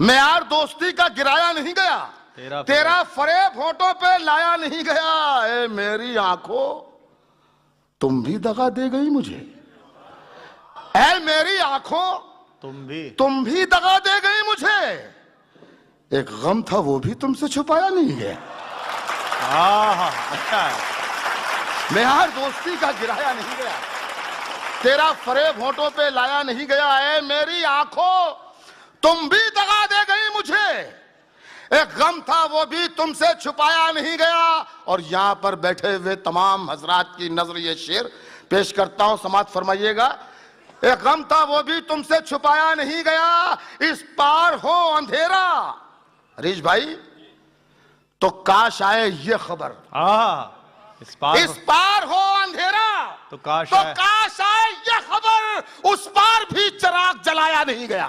मैं यार दोस्ती का गिराया नहीं गया, तेरा फरेब होठों पे लाया नहीं गया। ए मेरी आंखों तुम भी दगा दे गई मुझे, ए मेरी आंखों तुम भी दगा दे गई मुझे। एक गम था वो भी तुमसे छुपाया नहीं गया। अच्छा है। मैं यार दोस्ती का गिराया नहीं गया, तेरा फरेब होठों पे लाया नहीं गया। है मेरी आंखों तुम भी दगा दे गई मुझे, एक गम था वो भी तुमसे छुपाया नहीं गया। और यहां पर बैठे हुए तमाम हजरात की नजर ये शेर पेश करता हूं, समात फरमाइएगा। एक गम था वो भी तुमसे छुपाया नहीं गया, इस पार हो अंधेरा। हरीश भाई तो काश आए ये खबर, इस पार हो अंधेरा तो काश आए ये खबर, उस पार भी चिराग जलाया नहीं गया।